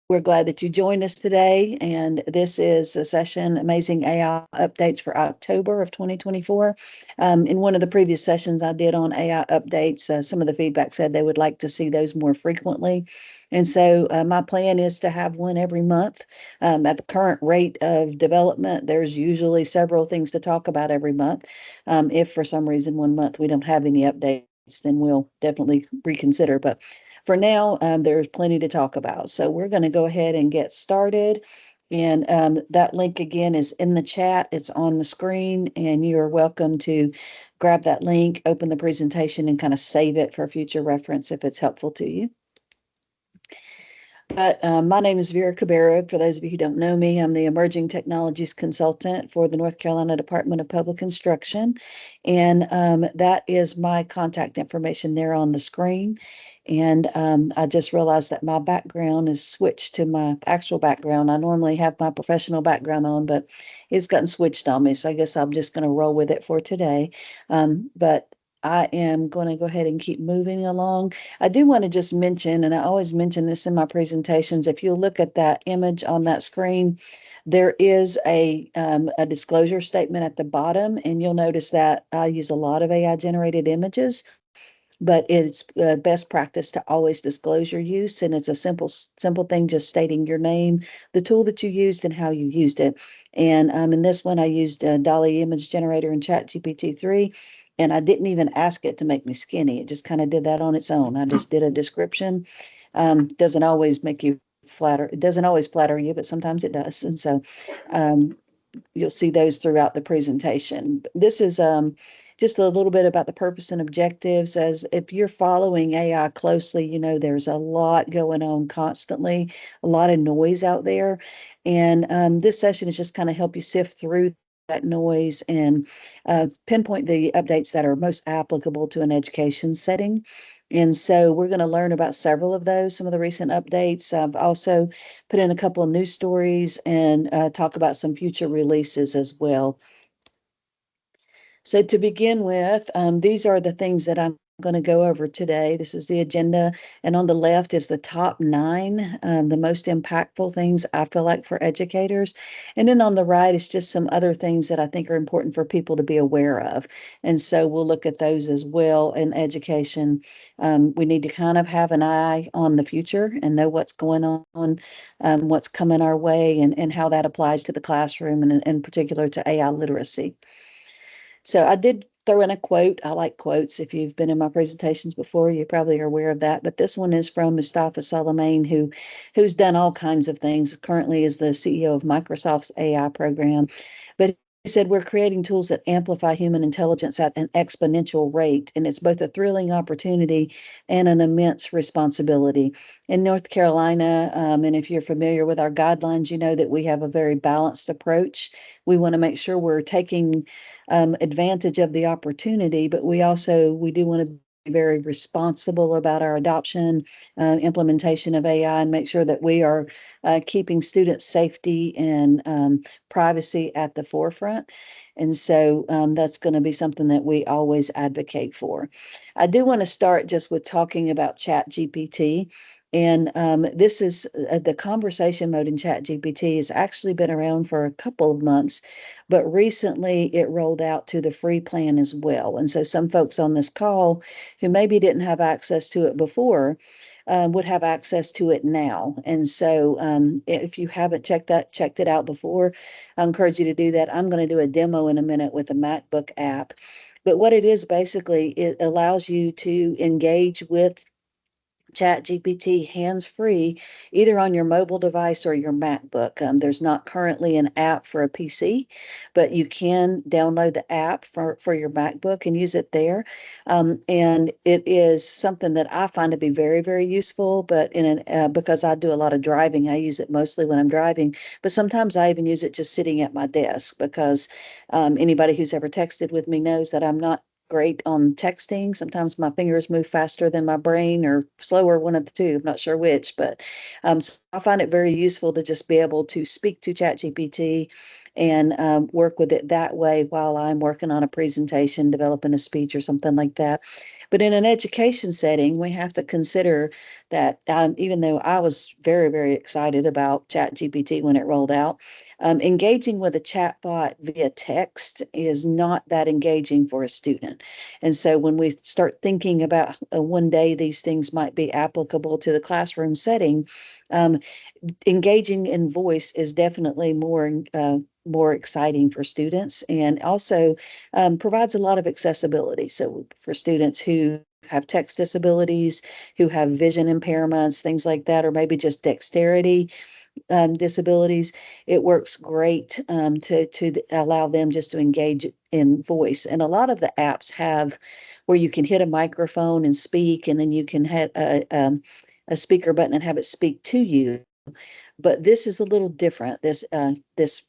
We're glad that you joined us today, and this is a session, Amazing AI Updates for October of 2024. In one of the previous sessions I did on AI updates, some of the feedback said they would like to see those more frequently. And so my plan is to have one every month. At the current rate of development, there's usually several things to talk about every month. If for some reason one month we don't have any updates, then we'll definitely reconsider. But for now, there's plenty to talk about. So we're going to go ahead and get started. And that link again is in the chat. It's on the screen, and you're welcome to grab that link, open the presentation, and kind of save it for future reference if it's helpful to you. But my name is Vera Cabrera. For those of you who don't know me, I'm the Emerging Technologies Consultant for the North Carolina Department of Public Instruction. And that is my contact information there on the screen. And I just realized that my background is switched to my actual background. I normally have my professional background on, but it's gotten switched on me. So I guess I'm just going to roll with it for today. But I am going to go ahead and keep moving along. I do want to just mention, and I always mention this in my presentations, if you look at that image on that screen, there is a disclosure statement at the bottom, and you'll notice that I use a lot of AI generated images, but it's best practice to always disclose your use, and it's a simple thing, just stating your name, the tool that you used, and how you used it. And in this one, I used DALL-E image generator and ChatGPT 3. And I didn't even ask it to make me skinny. It just kind of did that on its own. I just did a description. Doesn't always make you flatter. It doesn't always flatter you, but sometimes it does. And so you'll see those throughout the presentation. This is just a little bit about the purpose and objectives. As if you're following AI closely, you know there's a lot going on constantly, a lot of noise out there. And this session is just kind of help you sift through that noise and pinpoint the updates that are most applicable to an education setting. And so we're going to learn about several of those, some of the recent updates. I've also put in a couple of news stories and talk about some future releases as well. So to begin with, these are the things that I'm going to go over today. This is the agenda, and on the left is the top 9, the most impactful things I feel like for educators. And then on the right is just some other things that I think are important for people to be aware of. And so we'll look at those as well in education. We need to kind of have an eye on the future and know what's going on, what's coming our way, and how that applies to the classroom, and in particular to AI literacy. So I did throw in a quote. I like quotes. If you've been in my presentations before, you probably are aware of that. But this one is from Mustafa Salamane, who's done all kinds of things. Currently is the CEO of Microsoft's AI program. But he said, we're creating tools that amplify human intelligence at an exponential rate, and it's both a thrilling opportunity and an immense responsibility. In North Carolina, and if you're familiar with our guidelines, you know that we have a very balanced approach. We want to make sure we're taking advantage of the opportunity, but we do want to be very responsible about our adoption, implementation of AI, and make sure that we are keeping student safety and privacy at the forefront. And so that's going to be something that we always advocate for. I do want to start just with talking about ChatGPT. And this is the conversation mode in ChatGPT has actually been around for a couple of months, but recently it rolled out to the free plan as well. And so some folks on this call who maybe didn't have access to it before would have access to it now. And so if you haven't checked it out before, I encourage you to do that. I'm going to do a demo in a minute with the MacBook app. But what it is basically, it allows you to engage with ChatGPT hands-free, either on your mobile device or your MacBook. There's not currently an app for a PC, but you can download the app for your MacBook and use it there. And it is something that I find to be very, very useful, but because I do a lot of driving, I use it mostly when I'm driving, but sometimes I even use it just sitting at my desk because anybody who's ever texted with me knows that I'm not great on texting. Sometimes my fingers move faster than my brain, or slower, one of the two. I'm not sure which, but so I find it very useful to just be able to speak to ChatGPT and work with it that way while I'm working on a presentation, developing a speech or something like that. But in an education setting, we have to consider that even though I was very, very excited about ChatGPT when it rolled out, engaging with a chatbot via text is not that engaging for a student. And so when we start thinking about one day these things might be applicable to the classroom setting, um, engaging in voice is definitely more exciting for students, and also provides a lot of accessibility. So for students who have text disabilities, who have vision impairments, things like that, or maybe just dexterity disabilities, it works great to allow them just to engage in voice. And a lot of the apps have where you can hit a microphone and speak, and then you can hit a speaker button and have it speak to you. But this is a little different, this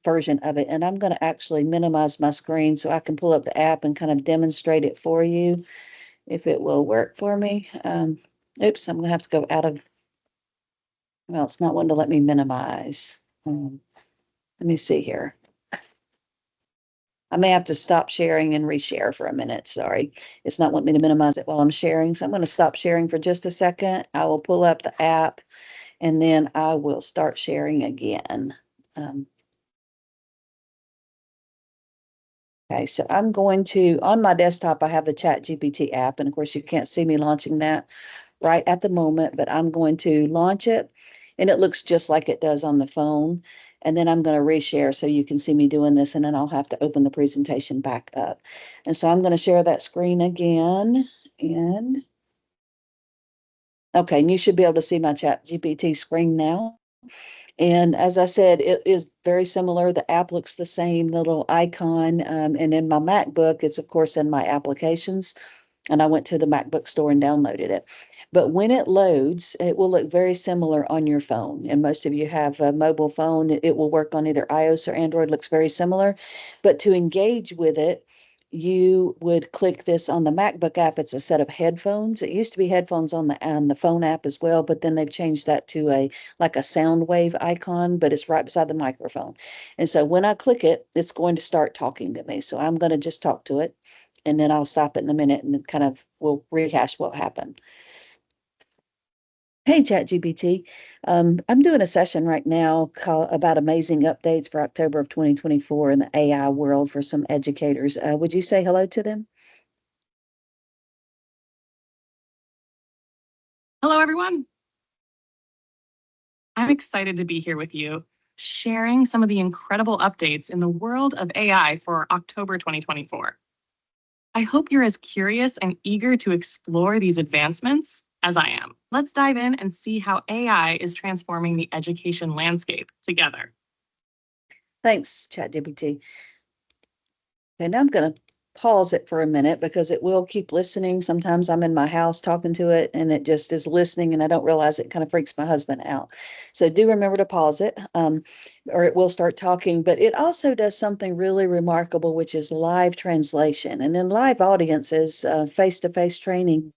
version of it. And I'm going to actually minimize my screen so I can pull up the app and kind of demonstrate it for you if it will work for me. Oops, I'm going to have to go out of, well, it's not wanting to let me minimize. Let me see here. I may have to stop sharing and reshare for a minute. Sorry. It's not wanting me to minimize it while I'm sharing. So I'm going to stop sharing for just a second. I will pull up the app and then I will start sharing again. Okay, so I'm going to, on my desktop, I have the ChatGPT app, and of course you can't see me launching that right at the moment, but I'm going to launch it, and it looks just like it does on the phone. And then I'm going to reshare so you can see me doing this, and then I'll have to open the presentation back up. And so I'm going to share that screen again, and okay, and you should be able to see my ChatGPT screen now. And as I said, it is very similar. The app looks the same, the little icon. And in my MacBook, it's of course in my applications. And I went to the MacBook store and downloaded it. But when it loads, it will look very similar on your phone. And most of you have a mobile phone. It will work on either iOS or Android, looks very similar. But to engage with it, you would click this on the MacBook app. It's a set of headphones. It used to be headphones on the phone app as well, but then they've changed that to a like a sound wave icon, but it's right beside the microphone. And so when I click it, it's going to start talking to me. So I'm going to just talk to it, and then I'll stop it in a minute and kind of we'll rehash what happened. Hey, ChatGPT. I'm doing a session right now about amazing updates for October of 2024 in the AI world for some educators. Would you say hello to them? Hello, everyone. I'm excited to be here with you, sharing some of the incredible updates in the world of AI for October 2024. I hope you're as curious and eager to explore these advancements as I am. Let's dive in and see how AI is transforming the education landscape together. Thanks, ChatGPT. And I'm going to pause it for a minute because it will keep listening. Sometimes I'm in my house talking to it and it just is listening and I don't realize it kind of freaks my husband out. So do remember to pause it or it will start talking. But it also does something really remarkable, which is live translation. And in live audiences, face-to-face training,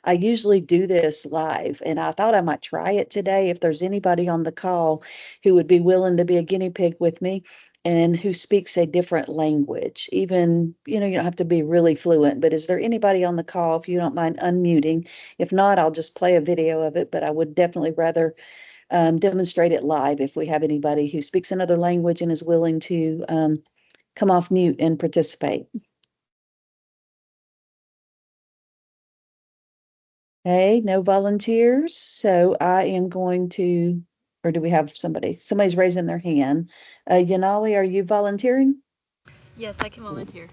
I usually do this live, and I thought I might try it today if there's anybody on the call who would be willing to be a guinea pig with me and who speaks a different language. Even, you don't have to be really fluent, but is there anybody on the call, if you don't mind unmuting? If not, I'll just play a video of it, but I would definitely rather demonstrate it live if we have anybody who speaks another language and is willing to come off mute and participate. Hey, no volunteers. So I am going to, or do we have somebody? Somebody's raising their hand. Yanali, are you volunteering? Yes, I can volunteer.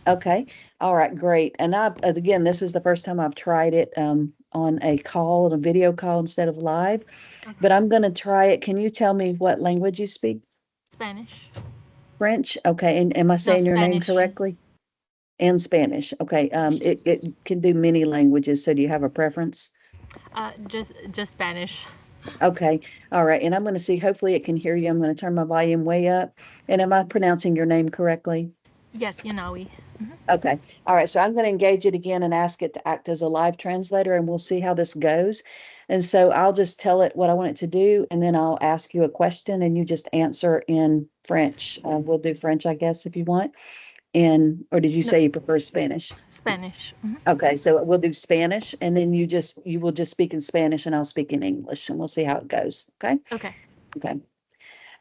Okay. All right, great. And again, this is the first time I've tried it on a call, on a video call instead of live, but I'm going to try it. Can you tell me what language you speak? Spanish. French? Okay. And am I saying your name Spanish. correctly? And Spanish. Okay. It can do many languages. So do you have a preference? Just Spanish. Okay. All right. And I'm going to see, hopefully it can hear you. I'm going to turn my volume way up. And am I pronouncing your name correctly? Yes, Yanawi. Okay. All right. So I'm going to engage it again and ask it to act as a live translator, and we'll see how this goes. And so I'll just tell it what I want it to do, and then I'll ask you a question, and you just answer in French. We'll do French, I guess, if you want. And or did you No, say you prefer Spanish? Spanish. Okay, so we'll do Spanish, and then you will just speak in Spanish, and I'll speak in English, and we'll see how it goes. Okay. Okay. Okay.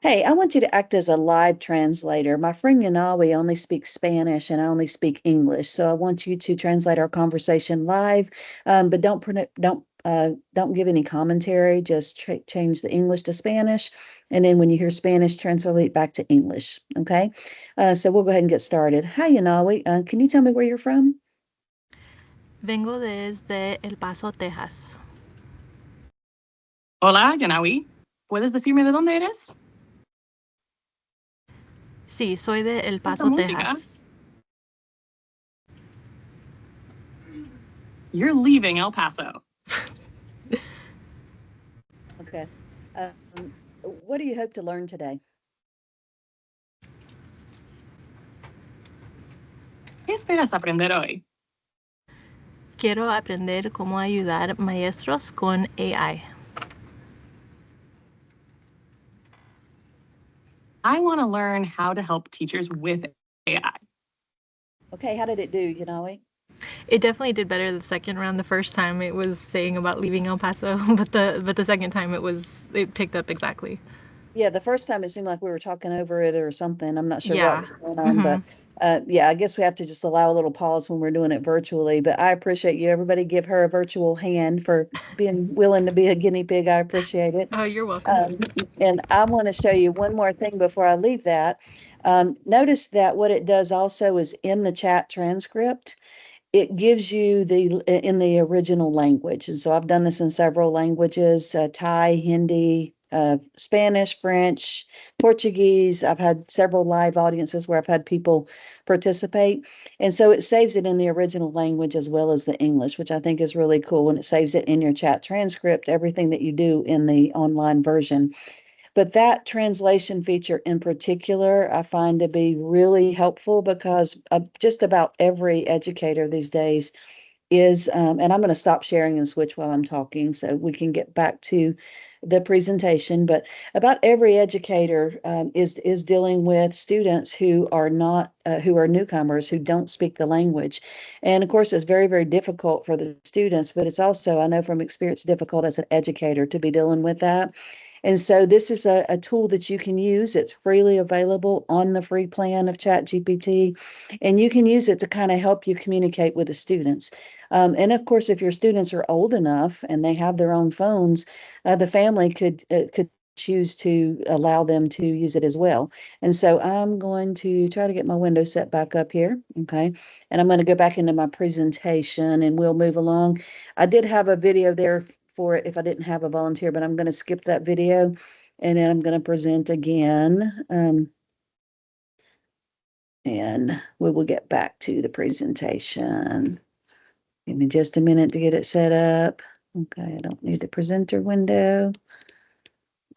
Hey, I want you to act as a live translator. My friend Yanawi only speaks Spanish and I only speak English, so I want you to translate our conversation live, but don't give any commentary. Just change the English to Spanish, and then when you hear Spanish, translate back to English. Okay, so we'll go ahead and get started. Hi, Yanawi. Can you tell me where you're from? Vengo desde El Paso, Texas. Hola, Yanawi. ¿Puedes decirme de dónde eres? Sí, soy de El Esta Paso, música. Texas. You're leaving El Paso. Okay. What do you hope to learn today? ¿Qué esperas aprender hoy? Quiero aprender cómo ayudar maestros con AI. I want to learn how to help teachers with AI. Okay, how did it do, Yanawi? It definitely did better the second round. The first time it was saying about leaving El Paso, but the second time it picked up exactly. Yeah, the first time it seemed like we were talking over it or something. I'm not sure what Yeah. was going on, but yeah, I guess we have to just allow a little pause when we're doing it virtually. But I appreciate you. Everybody give her a virtual hand for being willing to be a guinea pig. I appreciate it. Oh, you're welcome. And I want to show you one more thing before I leave that. Notice that what it does also is in the chat transcript, it gives you in the original language. And so I've done this in several languages, Thai, Hindi, Spanish, French, Portuguese. I've had several live audiences where I've had people participate. And so it saves it in the original language as well as the English, which I think is really cool. And it saves it in your chat transcript, everything that you do in the online version. But that translation feature in particular, I find to be really helpful because just about every educator these days is, and I'm going to stop sharing and switch while I'm talking so we can get back to the presentation. But about every educator is dealing with students who are not, who are newcomers, who don't speak the language. And of course, it's very, very difficult for the students, but it's also, I know from experience, difficult as an educator to be dealing with that. And so this is a tool that you can use. It's freely available on the free plan of ChatGPT, and you can use it to kind of help you communicate with the students. And of course, if your students are old enough and they have their own phones, the family could choose to allow them to use it as well. And so I'm going to try to get my window set back up here. Okay. And I'm going to go back into my presentation and we'll move along. I did have a video there for it if I didn't have a volunteer, but I'm going to skip that video and then I'm going to present again. And we will get back to the presentation. Give me just a minute to get it set up. Okay, I don't need the presenter window.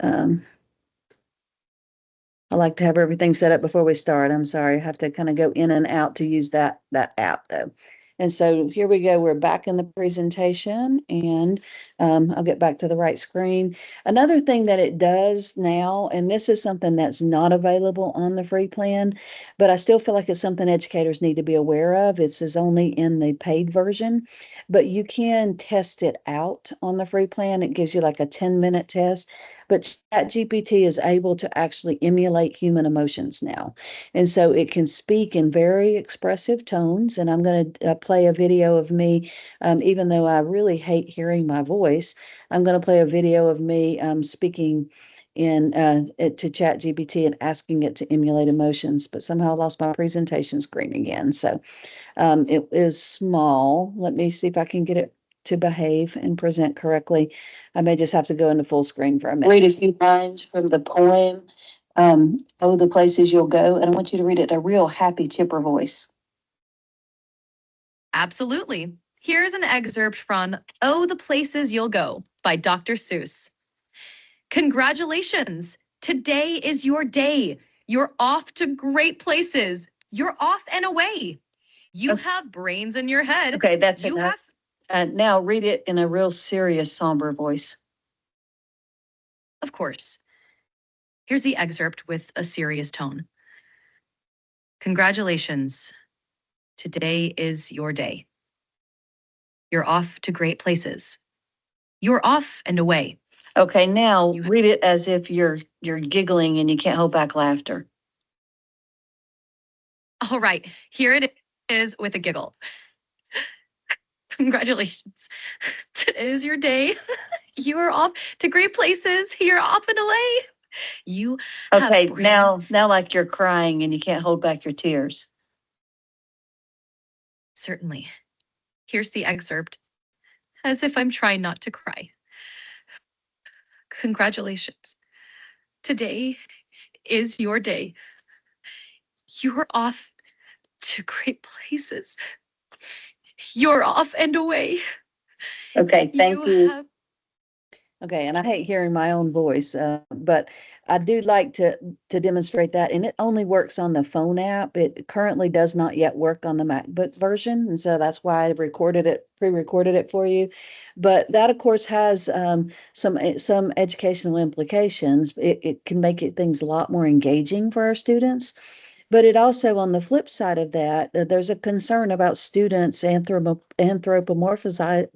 I like to have everything set up before we start. I'm sorry, I have to kind of go in and out to use that app though. And so here we go. We're back in the presentation and I'll get back to the right screen. Another thing that it does now, and this is something that's not available on the free plan, but I still feel like it's something educators need to be aware of. It's only in the paid version, but you can test it out on the free plan. It gives you like a 10-minute test. But ChatGPT is able to actually emulate human emotions now. And so it can speak in very expressive tones. And I'm going to play a video of me, even though I really hate hearing my voice, I'm going to play a video of me speaking in to ChatGPT and asking it to emulate emotions. But somehow I lost my presentation screen again. So it is small. Let me see if I can get it to behave and present correctly. I may just have to go into full screen for a minute. Read a few lines from the poem, Oh, the Places You'll Go, and I want you to read it in a real happy, chipper voice. Absolutely. Here's an excerpt from Oh, the Places You'll Go by Dr. Seuss. Congratulations! Today is your day. You're off to great places. You're off and away. You have brains in your head. Okay, that's you enough. have. Now read it in a real serious, somber voice. Of course. Here's the excerpt with a serious tone. Congratulations. Today is your day. You're off to great places. You're off and away. Okay, now read it as if you're giggling and you can't hold back laughter. All right, here it is with a giggle. Congratulations. Today is your day. You are off to great places. You're off and away. You Okay, have now like you're crying and you can't hold back your tears. Certainly. Here's the excerpt, as if I'm trying not to cry. Congratulations. Today is your day. You're off to great places. You're off and away. Okay, thank you. Have... Okay, and I hate hearing my own voice, but I do like to demonstrate that, and it only works on the phone app. It currently does not yet work on the MacBook version, and so that's why I pre-recorded it for you. But that, of course, has some educational implications. It can make things a lot more engaging for our students. But it also, on the flip side of that, there's a concern about students anthropomorphizing,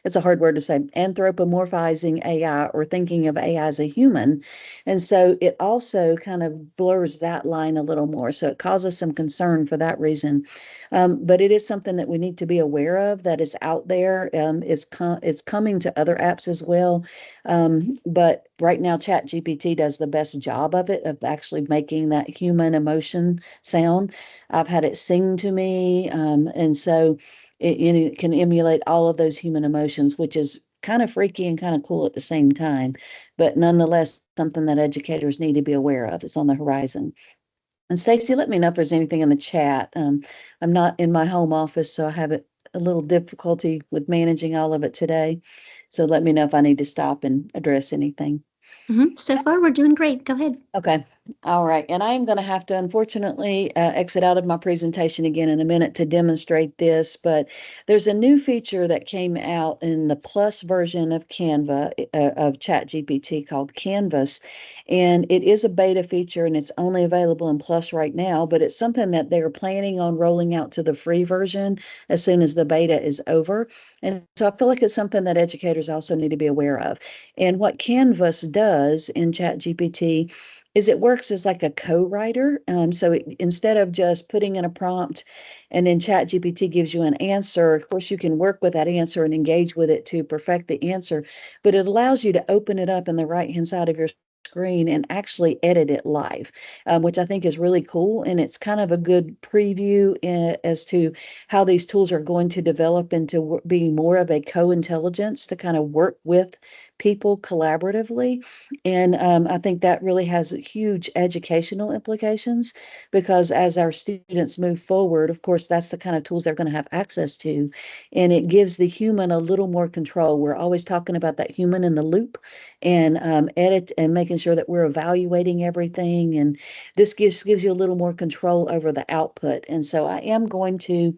it's a hard word to say, anthropomorphizing AI or thinking of AI as a human. And so it also kind of blurs that line a little more. So it causes some concern for that reason. But it is something that we need to be aware of, that is out there. It's coming to other apps as well. But right now, ChatGPT does the best job of it, of actually making that human emotion sound. I've had it sing to me, and so it can emulate all of those human emotions, which is kind of freaky and kind of cool at the same time, but nonetheless something that educators need to be aware of. It's on the horizon. And Stacy, let me know if there's anything in the chat. I'm not in my home office, so I have a little difficulty with managing all of it today. So let me know if I need to stop and address anything. So far, we're doing great. Go ahead. Okay. All right. And I am going to have to, unfortunately, exit out of my presentation again in a minute to demonstrate this. But there's a new feature that came out in the Plus version of Canva, of ChatGPT, called Canvas. And it is a beta feature, and it's only available in Plus right now. But it's something that they're planning on rolling out to the free version as soon as the beta is over. And so I feel like it's something that educators also need to be aware of. And what Canvas does in ChatGPT is it works as like a co-writer. Instead of just putting in a prompt and then ChatGPT gives you an answer, of course, you can work with that answer and engage with it to perfect the answer, but it allows you to open it up in the right-hand side of your screen and actually edit it live, which I think is really cool. And it's kind of a good preview as to how these tools are going to develop into being more of a co-intelligence to kind of work with people collaboratively. And I think that really has huge educational implications, because as our students move forward, of course, that's the kind of tools they're going to have access to. And it gives the human a little more control. We're always talking about that human in the loop, and edit and making sure that we're evaluating everything. And this gives you a little more control over the output. And so I am going to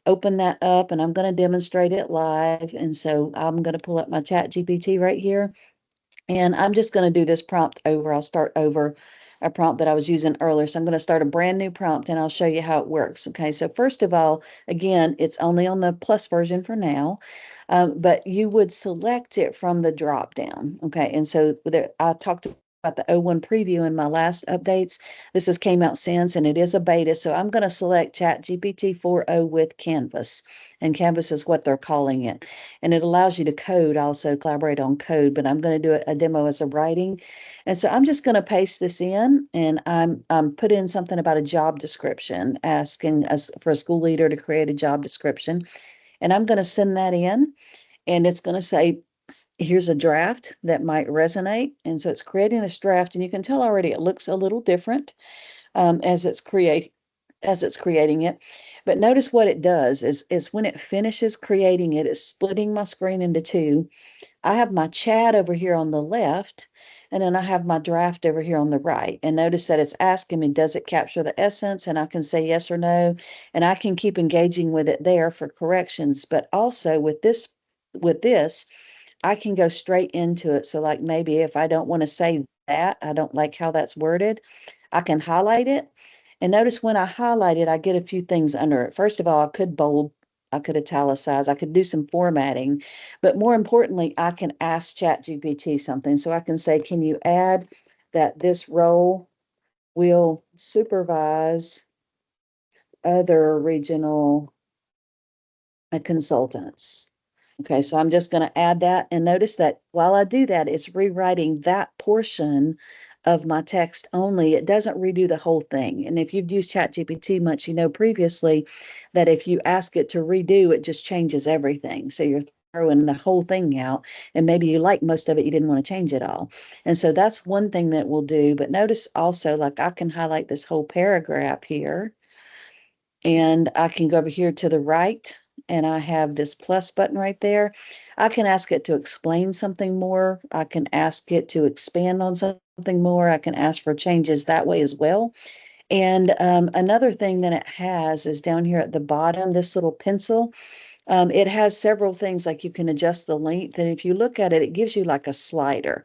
open that up and I'm going to demonstrate it live. And so I'm going to pull up my ChatGPT right here. And I'm just going to do this prompt over. I'll start over a prompt that I was using earlier. So I'm going to start a brand new prompt and I'll show you how it works. Okay, so first of all, again, it's only on the Plus version for now, but you would select it from the drop down. Okay, and so I talked about the O1 preview in my last updates. This has came out since, and it is a beta. So I'm going to select ChatGPT 4.0 with Canvas, and Canvas is what they're calling it. And it allows you to code, also collaborate on code, but I'm going to do a demo as a writing. And so I'm just going to paste this in, and I'm put in something about a job description, asking us for a school leader to create a job description. And I'm going to send that in, and it's going to say, here's a draft that might resonate. And so it's creating this draft, and you can tell already it looks a little different as it's creating it. But notice what it does is when it finishes creating it, it's splitting my screen into two. I have my chat over here on the left, And then I have my draft over here on the right. And notice that it's asking me, does it capture the essence? And I can say yes or no. And I can keep engaging with it there for corrections. But also with this, I can go straight into it. So like maybe if I don't want to say that, I don't like how that's worded, I can highlight it. And notice when I highlight it, I get a few things under it. First of all, I could bold, I could italicize, I could do some formatting, but more importantly, I can ask ChatGPT something. So I can say, can you add that this role will supervise other regional consultants? Okay, so I'm just going to add that, and notice that while I do that, it's rewriting that portion of my text only. It doesn't redo the whole thing. And if you've used ChatGPT much, you know previously that if you ask it to redo, it just changes everything. So you're throwing the whole thing out, and maybe you like most of it, you didn't want to change it all. And so that's one thing that we'll do. But notice also, like I can highlight this whole paragraph here, and I can go over here to the right, and I have this plus button right there. I can ask it to explain something more. I can ask it to expand on something more. I can ask for changes that way as well. And another thing that it has is down here at the bottom, this little pencil. It has several things, like you can adjust the length. And if you look at it, it gives you like a slider.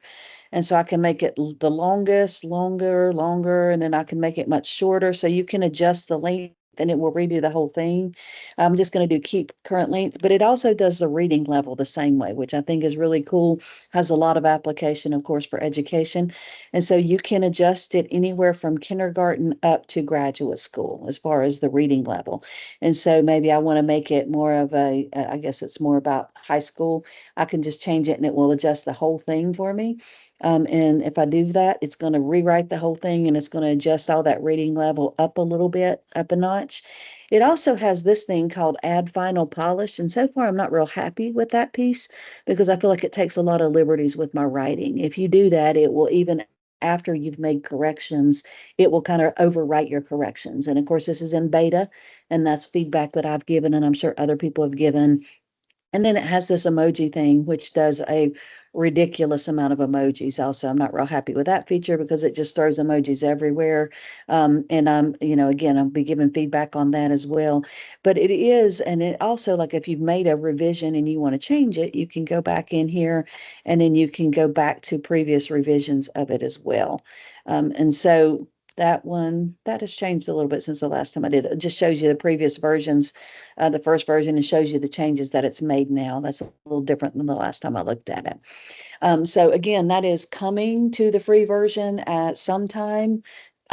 And so I can make it the longest, longer, and then I can make it much shorter. So you can adjust the length and it will redo the whole thing. I'm just going to do keep current length, but it also does the reading level the same way, which I think is really cool. Has a lot of application, of course, for education. And so you can adjust it anywhere from kindergarten up to graduate school as far as the reading level. And so maybe I want to make it more of I guess it's more about high school. I can just change it and it will adjust the whole thing for me. And if I do that, it's going to rewrite the whole thing and it's going to adjust all that reading level up a little bit, up a notch. It also has this thing called add final polish. And so far, I'm not real happy with that piece because I feel like it takes a lot of liberties with my writing. If you do that, it will even after you've made corrections, it will kind of overwrite your corrections. And of course, this is in beta, and that's feedback that I've given, and I'm sure other people have given. And then it has this emoji thing, which does a ridiculous amount of emojis. Also, I'm not real happy with that feature because it just throws emojis everywhere. And again, I'll be giving feedback on that as well. But it is, and it also, like if you've made a revision and you want to change it, you can go back in here and then you can go back to previous revisions of it as well. And so that one, that has changed a little bit since the last time I did it. It just shows you the previous versions, the first version, and shows you the changes that it's made now. That's a little different than the last time I looked at it. So again, that is coming to the free version at some time.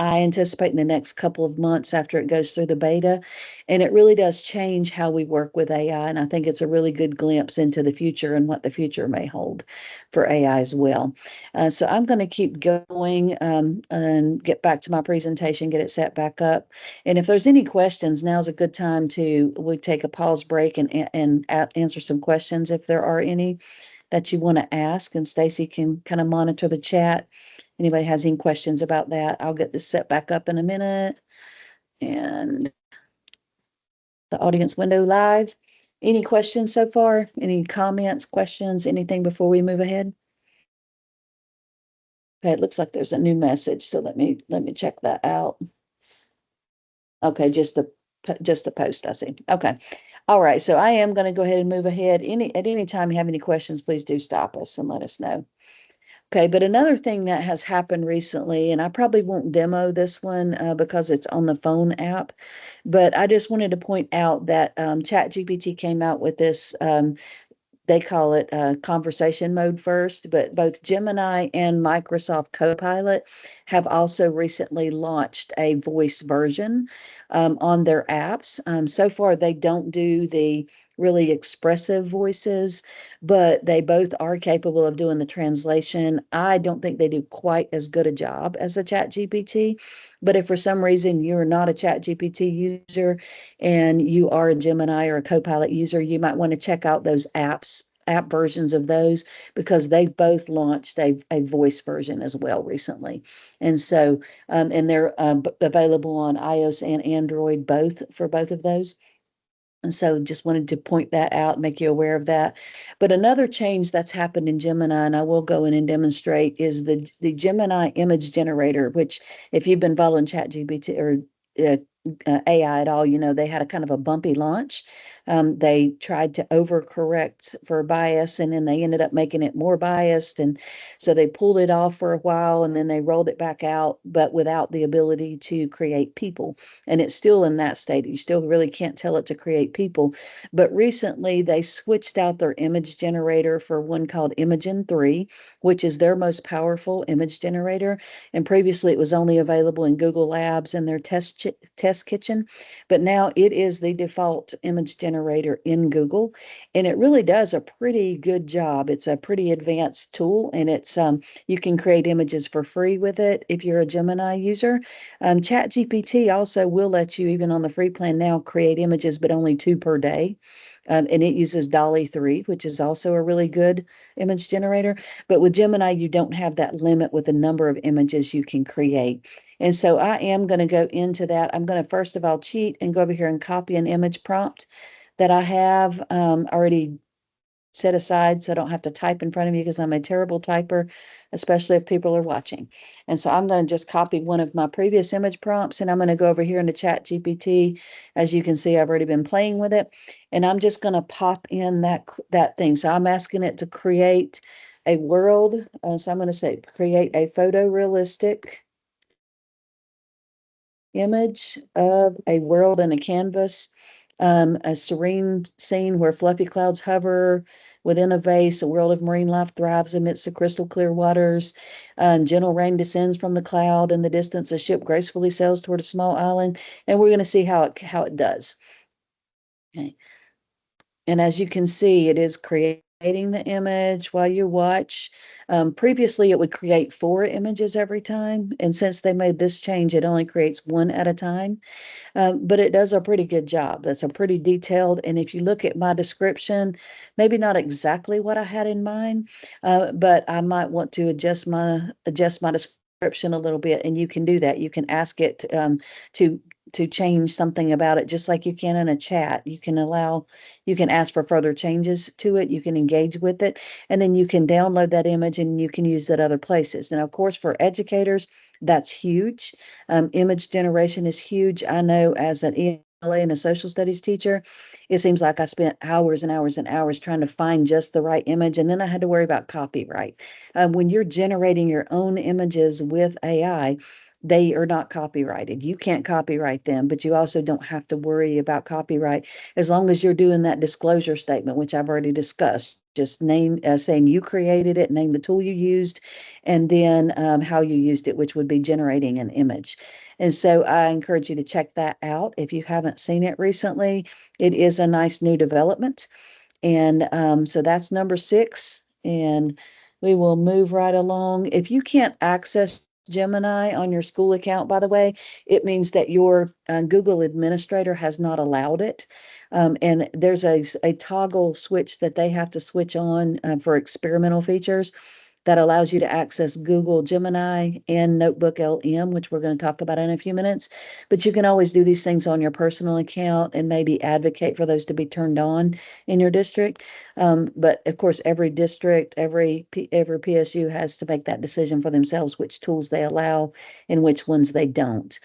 I anticipate in the next couple of months after it goes through the beta. And it really does change how we work with AI. And I think it's a really good glimpse into the future and what the future may hold for AI as well. So I'm going to keep going and get back to my presentation, get it set back up. And if there's any questions, now's a good time to we take a pause break and answer some questions if there are any that you want to ask. And Stacy can kind of monitor the chat. Anybody has any questions about that? I'll get this set back up in a minute. And the audience window live. Any questions so far? Any comments, questions, anything before we move ahead? Okay, it looks like there's a new message. So let me check that out. Okay, just the post I see. Okay. All right. So I am going to go ahead and move ahead. At any time you have any questions, please do stop us and let us know. Okay, but another thing that has happened recently, and I probably won't demo this one because it's on the phone app, but I just wanted to point out that ChatGPT came out with this they call it conversation mode first, but both Gemini and Microsoft Copilot have also recently launched a voice version on their apps. So far, they don't do the really expressive voices, but they both are capable of doing the translation. I don't think they do quite as good a job as a ChatGPT, but if for some reason you're not a ChatGPT user and you are a Gemini or a Copilot user, you might want to check out those app versions of those because they've both launched a voice version as well recently. And so, and they're available on iOS and Android, both for both of those. And so just wanted to point that out, make you aware of that. But another change that's happened in Gemini, and I will go in and demonstrate, is the Gemini image generator, which if you've been following ChatGPT or AI at all, you know, they had a kind of a bumpy launch. They tried to overcorrect for bias, and then they ended up making it more biased. And so they pulled it off for a while, and then they rolled it back out, but without the ability to create people. And it's still in that state. You still really can't tell it to create people. But recently, they switched out their image generator for one called Imagen 3, which is their most powerful image generator. And previously, it was only available in Google Labs and their test kitchen. But now it is the default image generator in Google. And it really does a pretty good job. It's a pretty advanced tool, and it's you can create images for free with it if you're a Gemini user. ChatGPT also will let you, even on the free plan now, create images, but only 2 per day. And it uses Dolly 3, which is also a really good image generator. But with Gemini, you don't have that limit with the number of images you can create. And so I am going to go into that. I'm going to first of all cheat and go over here and copy an image prompt that I have already set aside so I don't have to type in front of you because I'm a terrible typer, especially if people are watching. And so I'm going to just copy one of my previous image prompts, and I'm going to go over here into Chat GPT. As you can see, I've already been playing with it, and I'm just going to pop in that thing. So I'm asking it to create a world. So I'm going to say create a photorealistic image of a world in a canvas, a serene scene where fluffy clouds hover within a vase, a world of marine life thrives amidst the crystal clear waters, gentle rain descends from the cloud, in the distance a ship gracefully sails toward a small island, and we're going to see how it does. Okay. And as you can see, it is creating the image while you watch. Previously, it would create 4 images every time. And since they made this change, it only creates 1 at a time. But it does a pretty good job. That's a pretty detailed. And if you look at my description, maybe not exactly what I had in mind, but I might want to adjust my description a little bit. And you can do that. You can ask it to change something about it, just like you can in a chat. You can ask for further changes to it. You can engage with it, and then you can download that image and you can use it other places. And of course, for educators, that's huge. Image generation is huge. I know as an ELA and a social studies teacher, it seems like I spent hours and hours and hours trying to find just the right image, and then I had to worry about copyright. When you're generating your own images with AI, they are not copyrighted. You can't copyright them, but you also don't have to worry about copyright as long as you're doing that disclosure statement, which I've already discussed. Just name saying you created it, name the tool you used, and then how you used it, which would be generating an image. And so I encourage you to check that out if you haven't seen it recently. It is a nice new development. And so that's number 6. And we will move right along. If you can't access Gemini on your school account, by the way, it means that your Google administrator has not allowed it. And there's a toggle switch that they have to switch on for experimental features that allows you to access Google Gemini and Notebook LM, which we're going to talk about in a few minutes. But you can always do these things on your personal account and maybe advocate for those to be turned on in your district. But of course, every district, every PSU has to make that decision for themselves, which tools they allow and which ones they don't.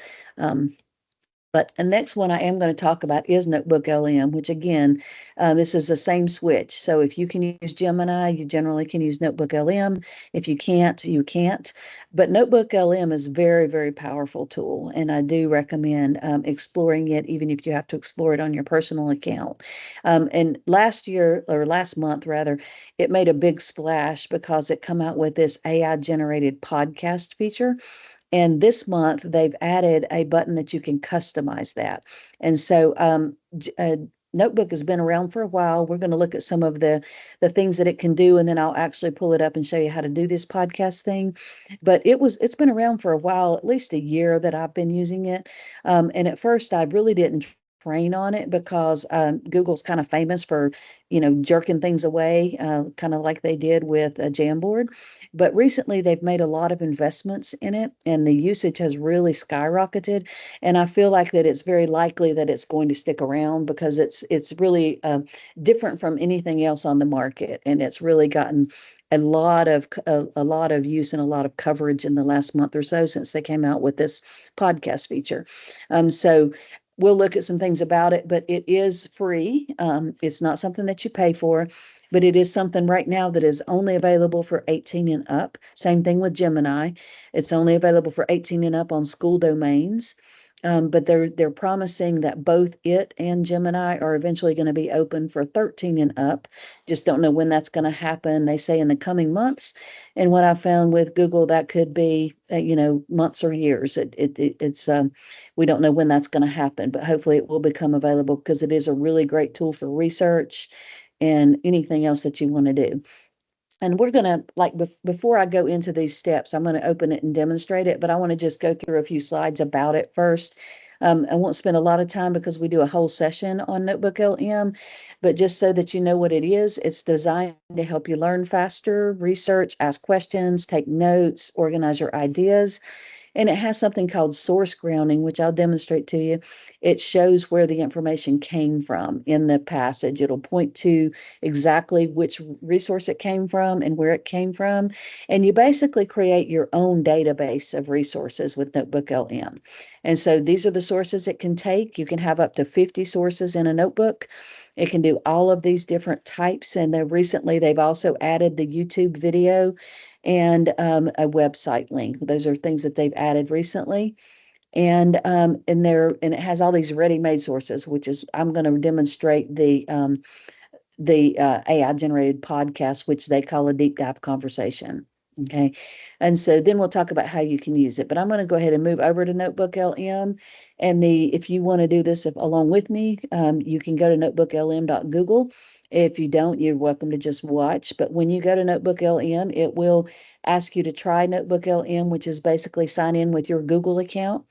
But the next one I am going to talk about is Notebook LM, which again, this is the same switch. So if you can use Gemini, you generally can use Notebook LM. If you can't, you can't. But Notebook LM is a very, very powerful tool, and I do recommend exploring it, even if you have to explore it on your personal account. And last month, rather, it made a big splash because it come out with this AI-generated podcast feature. And this month, they've added a button that you can customize that. And so Notebook has been around for a while. We're going to look at some of the things that it can do, and then I'll actually pull it up and show you how to do this podcast thing. But it's been around for a while, at least a year that I've been using it. And at first, I really didn't train on it because Google's kind of famous for, jerking things away, kind of like they did with a Jamboard. But recently they've made a lot of investments in it and the usage has really skyrocketed. And I feel like that it's very likely that it's going to stick around because it's really different from anything else on the market. And it's really gotten a lot of use and a lot of coverage in the last month or so since they came out with this podcast feature. So we'll look at some things about it, but it is free. It's not something that you pay for, but it is something right now that is only available for 18 and up. Same thing with Gemini. It's only available for 18 and up on school domains. But they're promising that both it and Gemini are eventually going to be open for 13 and up. Just don't know when that's going to happen. They say in the coming months. And what I found with Google, that could be months or years. It's we don't know when that's going to happen, but hopefully it will become available because it is a really great tool for research and anything else that you want to do. And we're going to, before I go into these steps, I'm going to open it and demonstrate it, but I want to just go through a few slides about it first. I won't spend a lot of time because we do a whole session on Notebook LM, but just so that you know what it is, it's designed to help you learn faster, research, ask questions, take notes, organize your ideas. And it has something called source grounding, which I'll demonstrate to you. It shows where the information came from in the passage. It'll point to exactly which resource it came from and where it came from. And you basically create your own database of resources with Notebook LM. And so these are the sources it can take. You can have up to 50 sources in a notebook. It can do all of these different types. And recently they've also added the YouTube video and a website link. Those are things that they've added recently. And it has all these ready-made sources, which is I'm going to demonstrate the AI generated podcast, which they call a deep dive conversation. Okay. And so then we'll talk about how you can use it. But I'm going to go ahead and move over to Notebook LM. And if you want to do this along with me, you can go to notebooklm.google. If you don't, you're welcome to just watch. But when you go to Notebook LM, it will ask you to try Notebook LM, which is basically sign in with your Google account.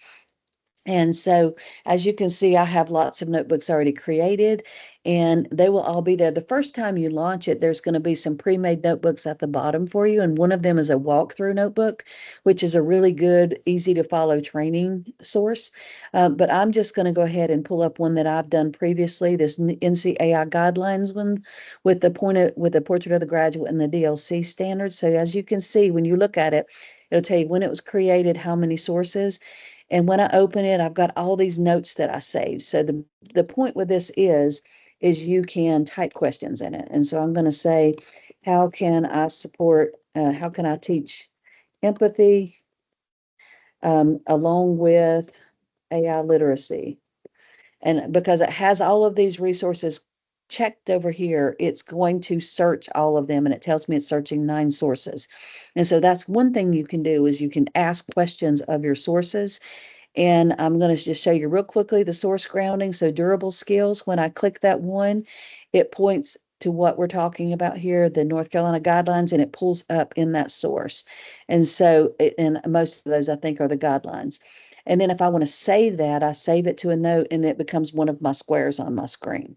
And so, as you can see, I have lots of notebooks already created, and they will all be there. The first time you launch it, there's going to be some pre-made notebooks at the bottom for you, and one of them is a walkthrough notebook, which is a really good, easy-to-follow training source. But I'm just going to go ahead and pull up one that I've done previously, this NCAI guidelines one with the portrait of the graduate and the DLC standards. So as you can see, when you look at it, it'll tell you when it was created, how many sources. And when I open it, I've got all these notes that I saved. So the point with this is you can type questions in it. And so I'm going to say, how can I teach empathy along with AI literacy? And because it has all of these resources checked over here, it's going to search all of them, and it tells me it's searching 9 sources. And so that's one thing you can do is you can ask questions of your sources. And I'm going to just show you real quickly the source grounding. So durable skills, when I click that one, it points to what we're talking about here, the North Carolina guidelines, and it pulls up in that source. And so, and most of those I think are the guidelines. And then if I want to save that, I save it to a note and it becomes one of my squares on my screen.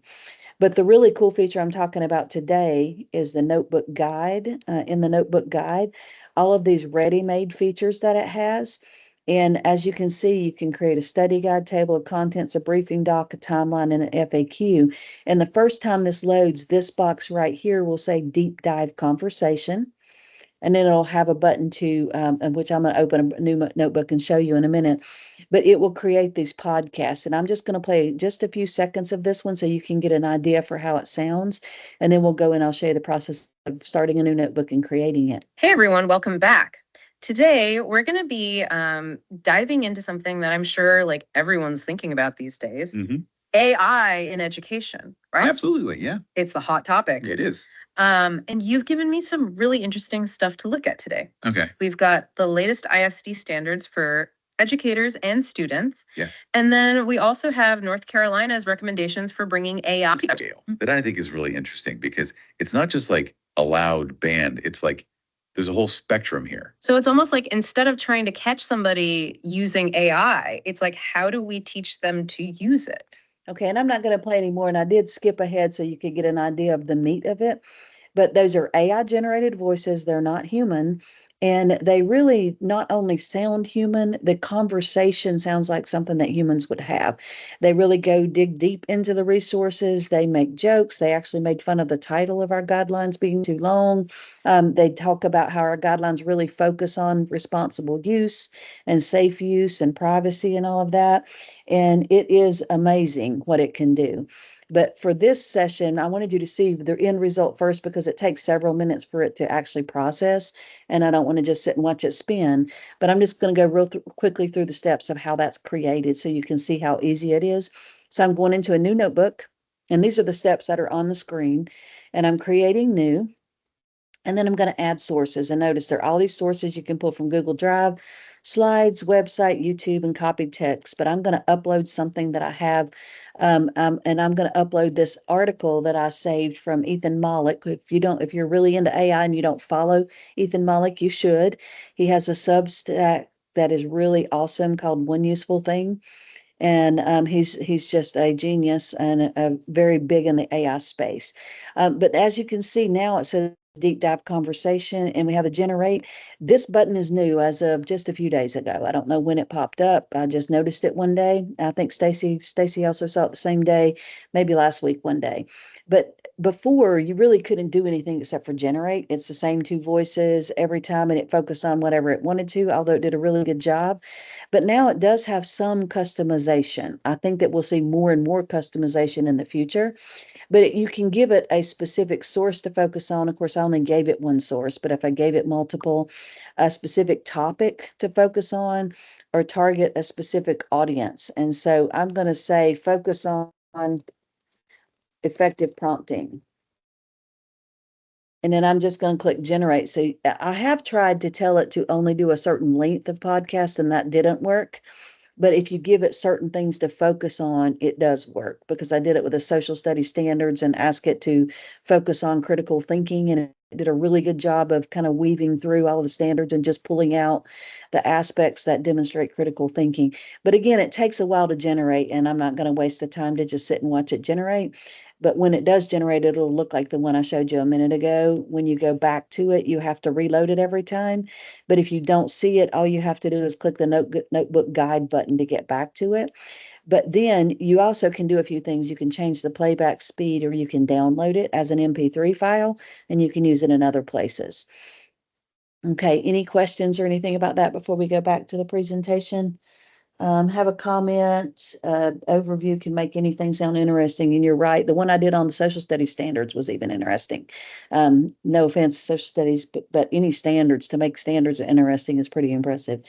But the really cool feature I'm talking about today is the notebook guide. In the notebook guide, all of these ready-made features that it has. And as you can see, you can create a study guide, table of contents, a briefing doc, a timeline, and an FAQ. And the first time this loads, this box right here will say deep dive conversation. And then it'll have a button to, which I'm going to open a new notebook and show you in a minute. But it will create these podcasts. And I'm just going to play just a few seconds of this one so you can get an idea for how it sounds. And then we'll go and I'll show you the process of starting a new notebook and creating it. Hey, everyone. Welcome back. Today, we're going to be diving into something that I'm sure everyone's thinking about these days. Mm-hmm. AI in education, right? Absolutely, yeah. It's the hot topic. It is. And you've given me some really interesting stuff to look at today. Okay. We've got the latest ISD standards for educators and students. Yeah. And then we also have North Carolina's recommendations for bringing AI to scale. That I think is really interesting because it's not just allowed, banned. It's there's a whole spectrum here. So it's almost like instead of trying to catch somebody using AI, it's how do we teach them to use it? Okay, and I'm not going to play anymore, and I did skip ahead so you could get an idea of the meat of it. But those are AI generated voices, they're not human. And they really not only sound human, the conversation sounds like something that humans would have. They really go dig deep into the resources. They make jokes. They actually made fun of the title of our guidelines being too long. They talk about how our guidelines really focus on responsible use and safe use and privacy and all of that. And it is amazing what it can do. But for this session, I wanted you to see the end result first because it takes several minutes for it to actually process. And I don't want to just sit and watch it spin. But I'm just going to go real quickly through the steps of how that's created so you can see how easy it is. So I'm going into a new notebook. And these are the steps that are on the screen. And I'm creating new. And then I'm going to add sources. And notice there are all these sources you can pull from Google Drive, slides, website, YouTube, and copied text. But I'm going to upload something that I have. And I'm going to upload this article that I saved from Ethan Mollick. If you're really into AI and you don't follow Ethan Mollick, you should. He has a Substack that is really awesome called One Useful Thing. And he's just a genius and very big in the AI space. But as you can see now, it says deep dive conversation, and we have a generate. This button is new as of just a few days ago. I don't know when it popped up. I just noticed it one day. I think Stacy also saw it the same day, maybe last week one day. But before, you really couldn't do anything except for generate. It's the same two voices every time, and it focused on whatever it wanted to, although it did a really good job. But now it does have some customization. I think that we'll see more and more customization in the future. But you can give it a specific source to focus on. Of course, I only gave it one source, but if I gave it multiple, a specific topic to focus on or target a specific audience. And so I'm going to say focus on effective prompting. And then I'm just going to click generate. So I have tried to tell it to only do a certain length of podcast, and that didn't work. But if you give it certain things to focus on, it does work, because I did it with the social studies standards and ask it to focus on critical thinking. And it did a really good job of kind of weaving through all the standards and just pulling out the aspects that demonstrate critical thinking. But again, it takes a while to generate, and I'm not going to waste the time to just sit and watch it generate. But when it does generate, it'll look like the one I showed you a minute ago. When you go back to it, you have to reload it every time. But if you don't see it, all you have to do is click the notebook guide button to get back to it. But then you also can do a few things. You can change the playback speed, or you can download it as an MP3 file, and you can use it in other places. Okay, any questions or anything about that before we go back to the presentation? Have a comment. Overview can make anything sound interesting, and you're right. The one I did on the social studies standards was even interesting. No offense, social studies, but any standards, to make standards interesting is pretty impressive.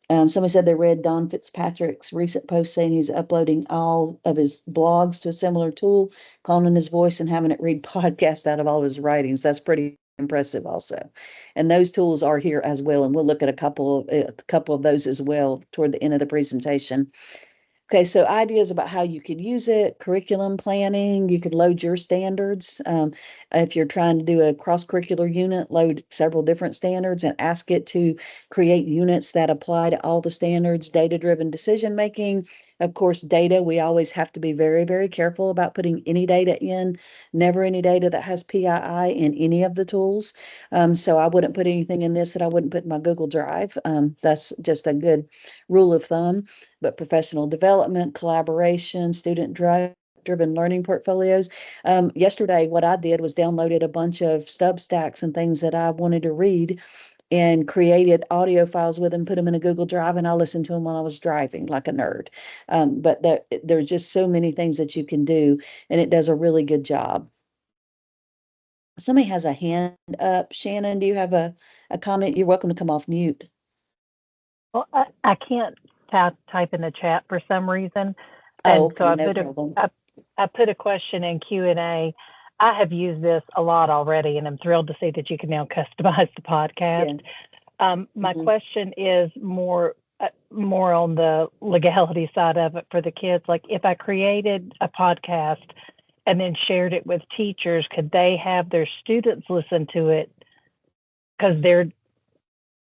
Somebody said they read Don Fitzpatrick's recent post saying he's uploading all of his blogs to a similar tool, cloning his voice and having it read podcasts out of all of his writings. That's pretty impressive also. And those tools are here as well. And we'll look at a couple of those as well toward the end of the presentation. Okay, so ideas about how you could use it, curriculum planning, you could load your standards. If you're trying to do a cross-curricular unit, load several different standards and ask it to create units that apply to all the standards. Data-driven decision-making. Of course, data, we always have to be very, very careful about putting any data in, never any data that has PII in any of the tools. So I wouldn't put anything in this that I wouldn't put in my Google Drive. That's just a good rule of thumb. But professional development, collaboration, student-driven learning portfolios. Yesterday, what I did was downloaded a bunch of Substacks and things that I wanted to read and created audio files with them, put them in a Google Drive, and I listened to them while I was driving like a nerd. But there's just so many things that you can do, and it does a really good job. Somebody has a hand up. Shannon, do you have a comment? You're welcome to come off mute. Well, I can't type in the chat for some reason. Oh, and so okay, no problem. I put a question in Q&A. I have used this a lot already, and I'm thrilled to see that you can now customize the podcast. My question is more on the legality side of it for the kids. Like, if I created a podcast and then shared it with teachers, could they have their students listen to it? Because they're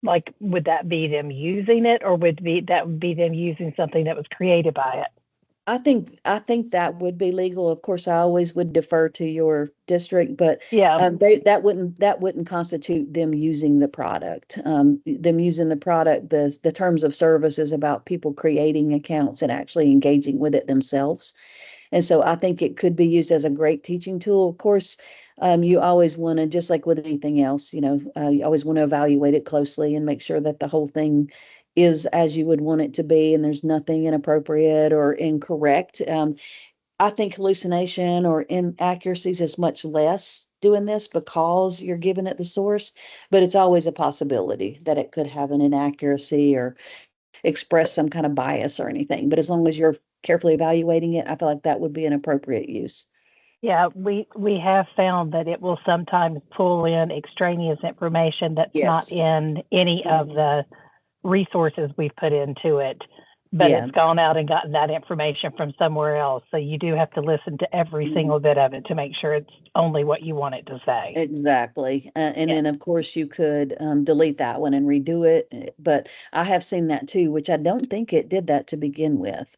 like, would that be them using it, or would that be them using something that was created by it? I think that would be legal. Of course, I always would defer to your district, but Yeah, that wouldn't constitute them using the product. Them using the product, the terms of service is about people creating accounts and actually engaging with it themselves. And so I think it could be used as a great teaching tool. Of course, you always want to, just like with anything else, you always want to evaluate it closely and make sure that the whole thing is as you would want it to be and there's nothing inappropriate or incorrect. I think hallucination or inaccuracies is much less doing this because you're giving it the source, but it's always a possibility that it could have an inaccuracy or express some kind of bias or anything. But as long as you're carefully evaluating it, I feel like that would be an appropriate use. yeah, we have found that it will sometimes pull in extraneous information that's not Yes. in any of Mhm. the resources we've put into it, but Yeah. it's gone out and gotten that information from somewhere else. So you do have to listen to every Mhm. single bit of it to make sure it's only what you want it to say. Exactly. And Yeah, then, of course, you could delete that one and redo it. But I have seen that too, which I don't think it did that to begin with.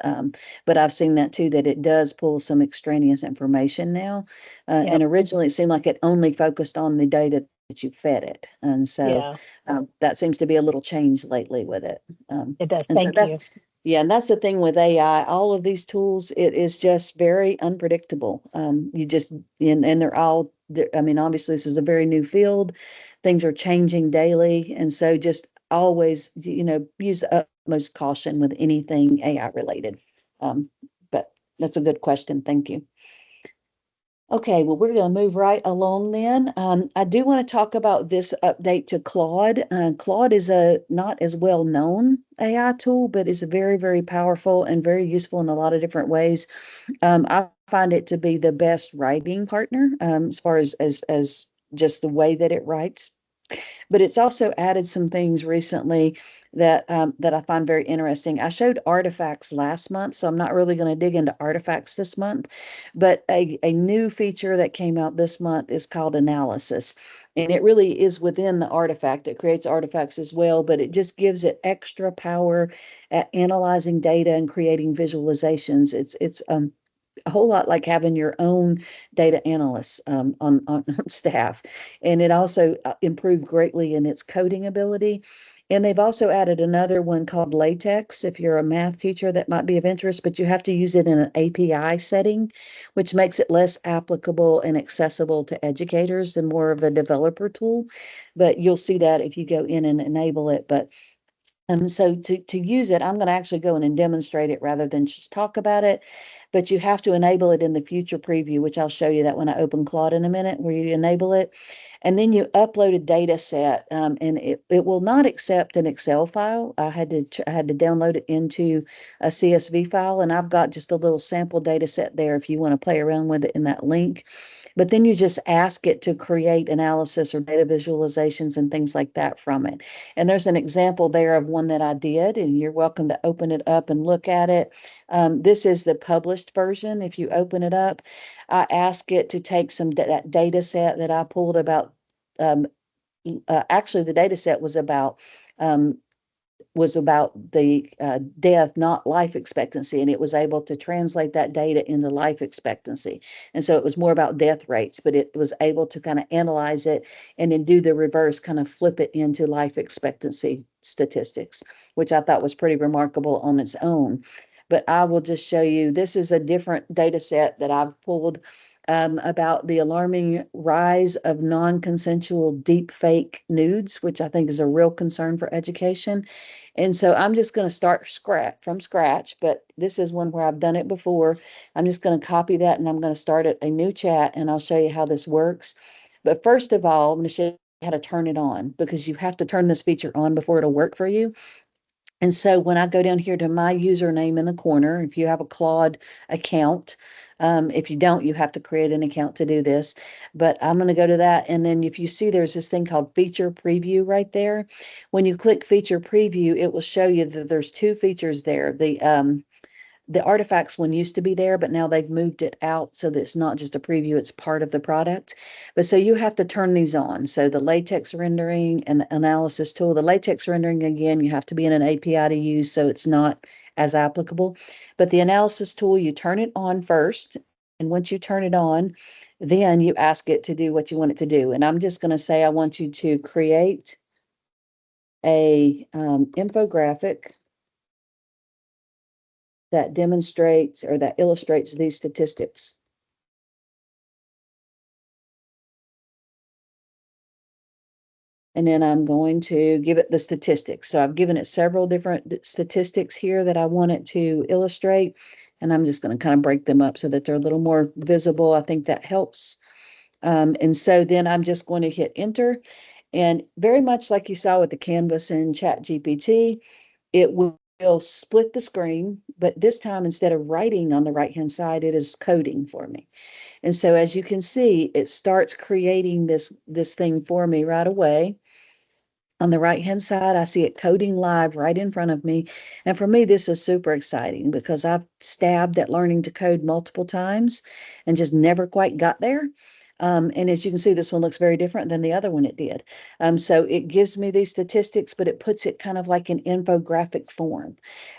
But I've seen that too, that it does pull some extraneous information now. And yep, originally, it seemed like it only focused on the data that you fed it. And so yeah, that seems to be a little change lately with it. it does. And so Thank you. yeah, and that's the thing with AI. All of these tools, it is just very unpredictable. You just, and I mean, obviously, this is a very new field. Things are changing daily. And so just always, use the utmost caution with anything AI related. But that's a good question. Thank you. Okay, well, we're going to move right along then. I do want to talk about this update to Claude. Claude is a not as well known AI tool, but is a very, very powerful and very useful in a lot of different ways. I find it to be the best writing partner as far as just the way that it writes. But it's also added some things recently that I find very interesting. I showed artifacts last month, so I'm not really going to dig into artifacts this month. But a new feature that came out this month is called analysis. And it really is within the artifact. It creates artifacts as well, but it just gives it extra power at analyzing data and creating visualizations. It's a whole lot like having your own data analysts on staff. And it also improved greatly in its coding ability. And they've also added another one called LaTeX. If you're a math teacher, that might be of interest, but you have to use it in an API setting, which makes it less applicable and accessible to educators and more of a developer tool. But you'll see that if you go in and enable it. But so to use it, I'm going to actually go in and demonstrate it rather than just talk about it. But you have to enable it in the future preview, which I'll show you that when I open Claude in a minute, where you enable it. And then you upload a data set, and it will not accept an Excel file. I had to download it into a CSV file, and I've got just a little sample data set there if you want to play around with it in that link. But then you just ask it to create analysis or data visualizations and things like that from it. And there's an example there of one that I did, and you're welcome to open it up and look at it. This is the published version. If you open it up, I ask it to take that data set that I pulled about. Um, Actually, the data set um, was about the death, not life expectancy, and it was able to translate that data into life expectancy. And so it was more about death rates, but it was able to kind of analyze it and then do the reverse, kind of flip it into life expectancy statistics, which I thought was pretty remarkable on its own. But I will just show you, this is a different data set that I've pulled about the alarming rise of non-consensual deep fake nudes, which I think is a real concern for education. And so I'm just going to start from scratch, but this is one where I've done it before. I'm just going to copy that and I'm going to start a new chat and I'll show you how this works. But first of all, I'm going to show you how to turn it on because you have to turn this feature on before it'll work for you. And so when I go down here to my username in the corner, if you have a Claude account, if you don't, you have to create an account to do this. But I'm going to go to that. And then if you see there's this thing called feature preview right there. When you click feature preview, it will show you that there's two features there. The artifacts one used to be there, but now they've moved it out so that it's not just a preview, it's part of the product. But so you have to turn these on. So the latex rendering and the analysis tool, the latex rendering, again, you have to be in an API to use, so it's not as applicable. But the analysis tool, you turn it on first. And once you turn it on, then you ask it to do what you want it to do. And I'm just going to say, I want you to create a infographic that demonstrates or that illustrates these statistics. And then I'm going to give it the statistics. So I've given it several different statistics here that I want it to illustrate. And I'm just going to kind of break them up so that they're a little more visible. I think that helps. And so then I'm just going to hit enter. And very much like you saw with the Canvas and ChatGPT, it will split the screen, but this time instead of writing on the right-hand side, it is coding for me. And so as you can see, it starts creating this thing for me right away. On the right-hand side, I see it coding live right in front of me. And for me, this is super exciting because I've stabbed at learning to code multiple times and just never quite got there. And as you can see, this one looks very different than the other one it did. So it gives me these statistics, but it puts it kind of like an infographic form.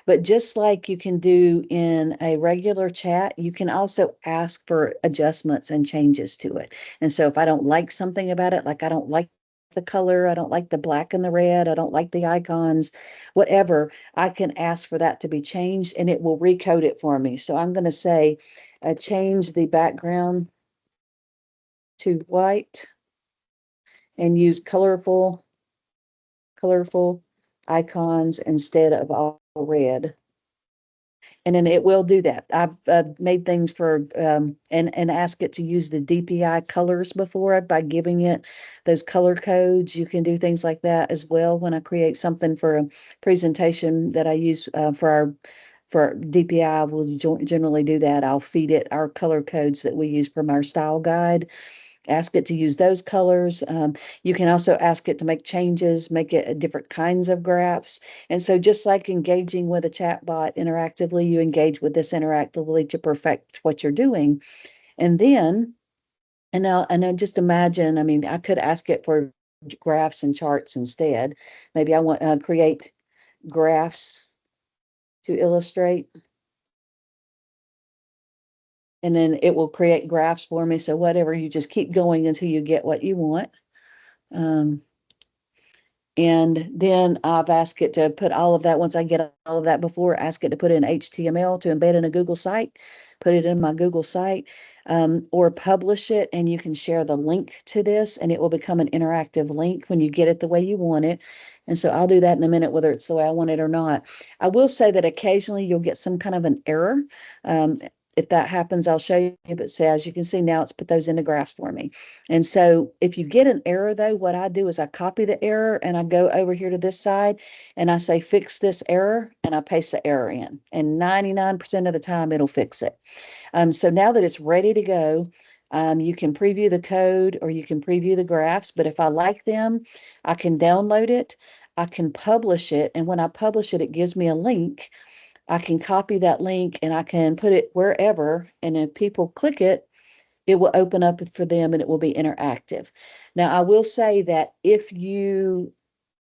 But just like you can do in a regular chat, you can also ask for adjustments and changes to it. And so if I don't like something about it, like I don't like the color, I don't like the black and the red, I don't like the icons, whatever, I can ask for that to be changed and it will recode it for me. So I'm going to say, change the background to white and use colorful icons instead of all red. And then it will do that. I've made things for and ask it to use the DPI colors before by giving it those color codes. You can do things like that as well. When I create something for a presentation that I use for DPI, we'll generally do that. I'll feed it our color codes that we use from our style guide. Ask it to use those colors. You can also ask it to make changes, make it different kinds of graphs. And so just like engaging with a chatbot interactively, you engage with this interactively to perfect what you're doing. And then, and now just imagine, I mean, I could ask it for graphs and charts instead. Maybe I want to create graphs to illustrate. And then it will create graphs for me. So whatever, you just keep going until you get what you want. And then I've asked it to put all of that, once I get all of that before, ask it to put in HTML to embed in a Google site, put it in my Google site, or publish it, and you can share the link to this, and it will become an interactive link when you get it the way you want it. And so I'll do that in a minute, whether it's the way I want it or not. I will say that occasionally you'll get some kind of an error. If that happens, I'll show you. But say, as you can see now, it's put those into graphs for me. And so if you get an error, though, what I do is I copy the error and I go over here to this side and I say, fix this error, and I paste the error in. And 99% of the time, it'll fix it. So now that it's ready to go, you can preview the code or you can preview the graphs. But if I like them, I can download it. I can publish it. And when I publish it, it gives me a link. I can copy that link and I can put it wherever. And if people click it, it will open up for them and it will be interactive. Now, I will say that if you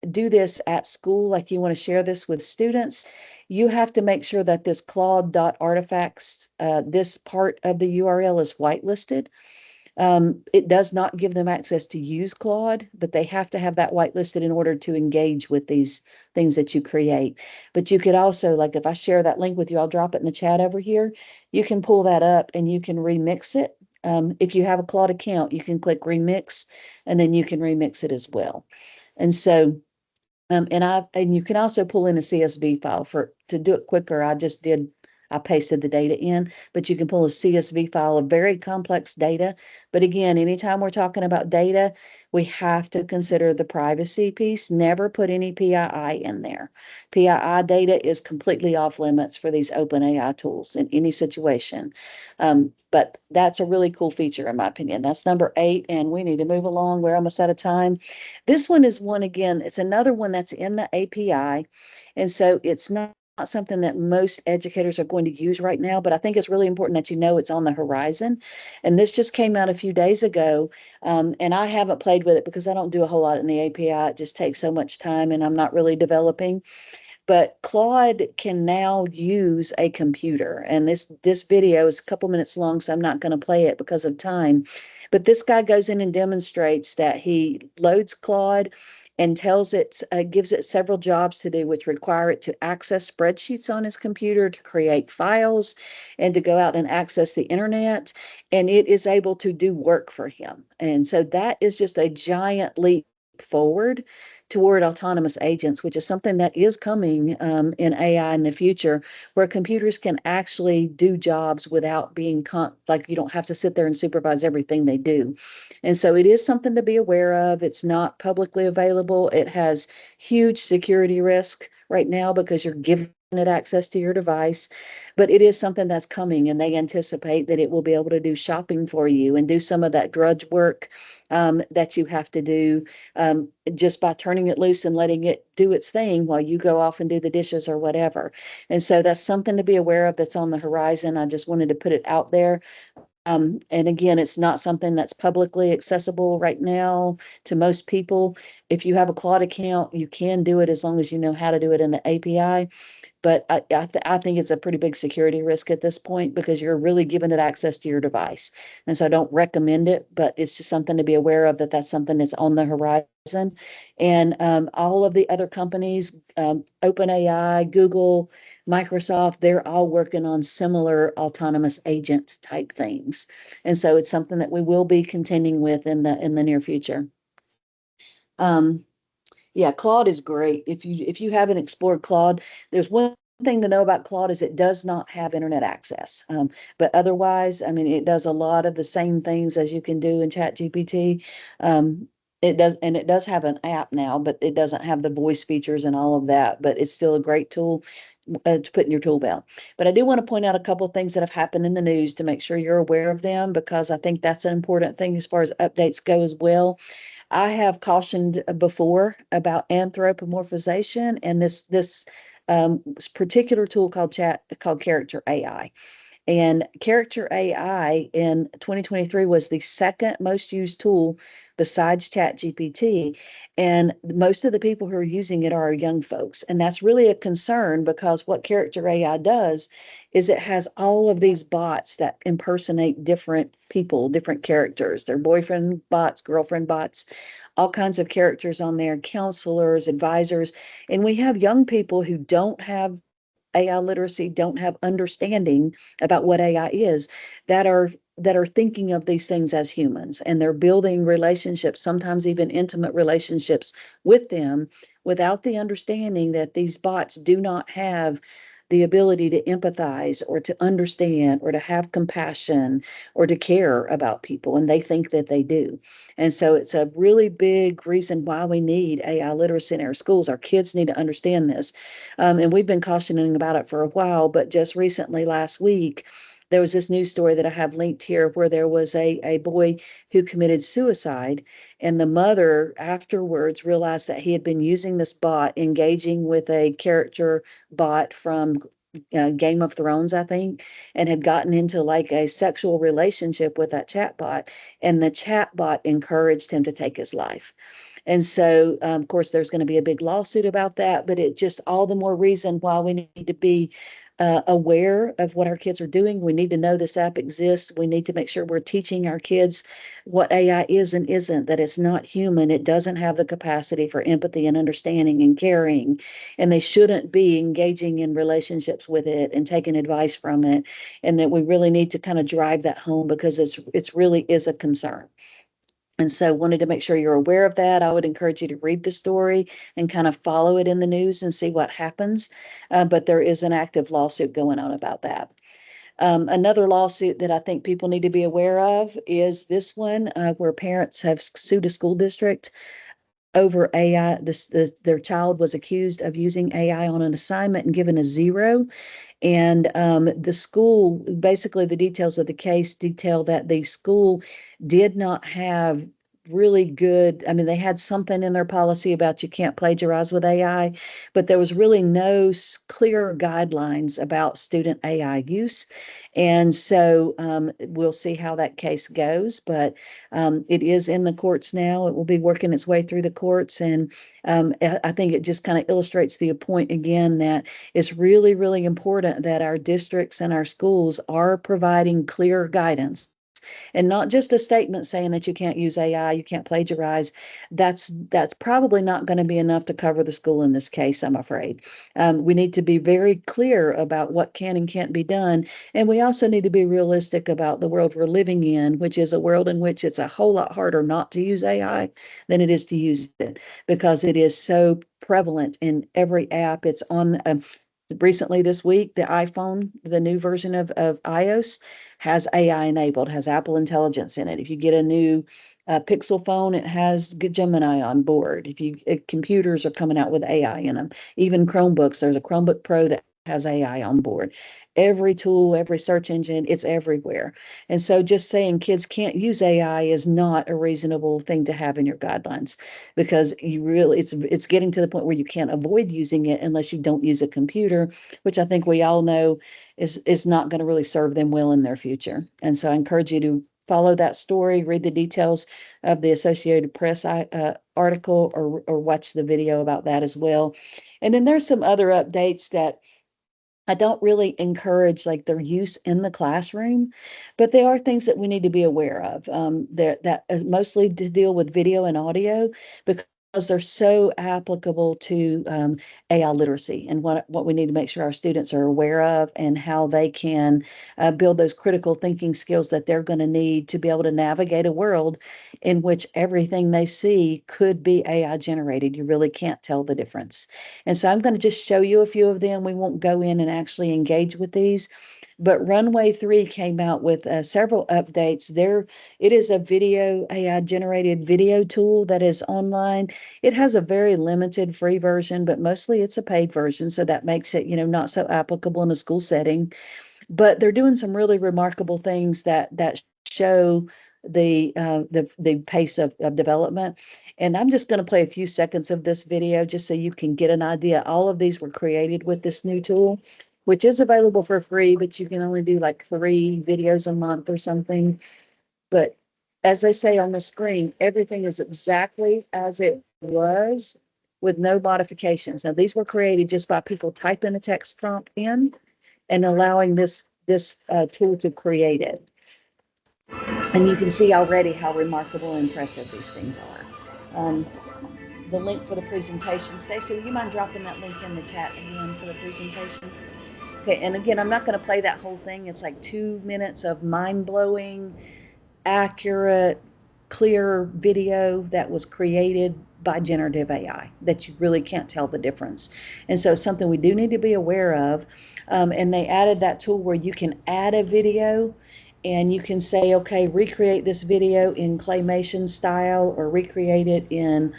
do this at school, like you want to share this with students, you have to make sure that this Claude.artifacts, this part of the URL is whitelisted. It does not give them access to use Claude, but they have to have that whitelisted in order to engage with these things that you create. But you could also, like if I share that link with you, I'll drop it in the chat over here. You can pull that up and you can remix it. If you have a Claude account, you can click remix and then you can remix it as well. And so, and you can also pull in a CSV file to do it quicker. I pasted the data in, but you can pull a CSV file of very complex data. But again, anytime we're talking about data, we have to consider the privacy piece. Never put any PII in there. PII data is completely off limits for these open AI tools in any situation. But that's a really cool feature in my opinion. That's number 8, and we need to move along. We're almost out of time. This one is one, again, it's another one that's in the API. And so it's not something that most educators are going to use right now, but I think it's really important that you know it's on the horizon. And this just came out a few days ago, and I haven't played with it because I don't do a whole lot in the API. It just takes so much time and I'm not really developing. But Claude can now use a computer. And this video is a couple minutes long, so I'm not going to play it because of time. But this guy goes in and demonstrates that he loads Claude and tells it, gives it several jobs to do, which require it to access spreadsheets on his computer, to create files, and to go out and access the internet. And it is able to do work for him. And so that is just a giant leap forward toward autonomous agents, which is something that is coming in AI in the future, where computers can actually do jobs without being like you don't have to sit there and supervise everything they do. And so it is something to be aware of. It's not publicly available. It has huge security risk right now because you're giving it access to your device, but it is something that's coming, and they anticipate that it will be able to do shopping for you and do some of that drudge work that you have to do just by turning it loose and letting it do its thing while you go off and do the dishes or whatever. And so that's something to be aware of that's on the horizon. I just wanted to put it out there. And again, it's not something that's publicly accessible right now to most people. If you have a Claude account, you can do it as long as you know how to do it in the API. But I think it's a pretty big security risk at this point because you're really giving it access to your device. And so I don't recommend it, but it's just something to be aware of, that that's something that's on the horizon. And all of the other companies, OpenAI, Google, Microsoft, they're all working on similar autonomous agent type things. And so it's something that we will be contending with in the near future. Yeah, Claude is great. If you haven't explored Claude, there's one thing to know about Claude is it does not have internet access. But otherwise, I mean, it does a lot of the same things as you can do in ChatGPT. It does have an app now, but it doesn't have the voice features and all of that. But it's still a great tool to put in your tool belt. But I do want to point out a couple of things that have happened in the news to make sure you're aware of them, because I think that's an important thing as far as updates go as well. I have cautioned before about anthropomorphization and this particular tool called Character AI. And Character AI in 2023 was the second most used tool besides ChatGPT. And most of the people who are using it are young folks. And that's really a concern because what Character AI does is it has all of these bots that impersonate different people, different characters, their boyfriend bots, girlfriend bots, all kinds of characters on there, counselors, advisors. And we have young people who don't have AI literacy, don't have understanding about what AI is, that are thinking of these things as humans, and they're building relationships, sometimes even intimate relationships with them, without the understanding that these bots do not have the ability to empathize or to understand or to have compassion or to care about people, and they think that they do. And so it's a really big reason why we need AI literacy in our schools. Our kids need to understand this. And we've been cautioning about it for a while, but just recently, last week, there was this news story that I have linked here where there was a boy who committed suicide, and the mother afterwards realized that he had been using this bot, engaging with a character bot from Game of Thrones, I think, and had gotten into like a sexual relationship with that chatbot, and the chatbot encouraged him to take his life. And so, of course, there's going to be a big lawsuit about that, but it just all the more reason why we need to be aware of what our kids are doing. We need to know this app exists. We need to make sure we're teaching our kids what AI is and isn't, that it's not human. It doesn't have the capacity for empathy and understanding and caring, and they shouldn't be engaging in relationships with it and taking advice from it. And that we really need to kind of drive that home because it's really is a concern. And so wanted to make sure you're aware of that. I would encourage you to read the story and kind of follow it in the news and see what happens. But there is an active lawsuit going on about that. Another lawsuit that I think people need to be aware of is this one where parents have sued a school district over AI. Their child was accused of using AI on an assignment and given a 0. And the school, basically the details of the case detail that the school did not have really good. I mean, they had something in their policy about you can't plagiarize with AI, but there was really no clear guidelines about student AI use. And so we'll see how that case goes, but it is in the courts now. It will be working its way through the courts. And I think it just kind of illustrates the point again that it's really, really important that our districts and our schools are providing clear guidance and not just a statement saying that you can't use AI, you can't plagiarize. That's probably not going to be enough to cover the school in this case, I'm afraid. We need to be very clear about what can and can't be done. And we also need to be realistic about the world we're living in, which is a world in which it's a whole lot harder not to use AI than it is to use it because it is so prevalent in every app. It's on recently this week, the iPhone, the new version of iOS has AI enabled, has Apple Intelligence in it. If you get a new Pixel phone, it has Gemini on board. Computers are coming out with AI in them. Even Chromebooks, there's a Chromebook Pro that has AI on board. Every tool, every search engine, it's everywhere. And so just saying kids can't use AI is not a reasonable thing to have in your guidelines because it's getting to the point where you can't avoid using it unless you don't use a computer, which I think we all know is not going to really serve them well in their future. And so I encourage you to follow that story, read the details of the Associated Press article, or watch the video about that as well. And then there's some other updates that I don't really encourage like their use in the classroom, but they are things that we need to be aware of. That mostly to deal with video and audio because they're so applicable to AI literacy and what we need to make sure our students are aware of and how they can build those critical thinking skills that they're going to need to be able to navigate a world in which everything they see could be AI generated. You really can't tell the difference. And so I'm going to just show you a few of them. We won't go in and actually engage with these. But Runway 3 came out with several updates. It is a AI generated video tool that is online. It has a very limited free version, but mostly it's a paid version. So that makes it, not so applicable in a school setting. But they're doing some really remarkable things that show the pace of development. And I'm just going to play a few seconds of this video just so you can get an idea. All of these were created with this new tool, which is available for free, but you can only do like 3 videos a month or something. But as they say on the screen, everything is exactly as it was with no modifications. Now, these were created just by people typing a text prompt in and allowing this tool to create it. And you can see already how remarkable and impressive these things are. The link for the presentation, Stacey, will you mind dropping that link in the chat again for the presentation? Okay, and again, I'm not going to play that whole thing. It's like 2 minutes of mind-blowing, accurate, clear video that was created by generative AI that you really can't tell the difference. And so it's something we do need to be aware of. And they added that tool where you can add a video and you can say, okay, recreate this video in claymation style or recreate it in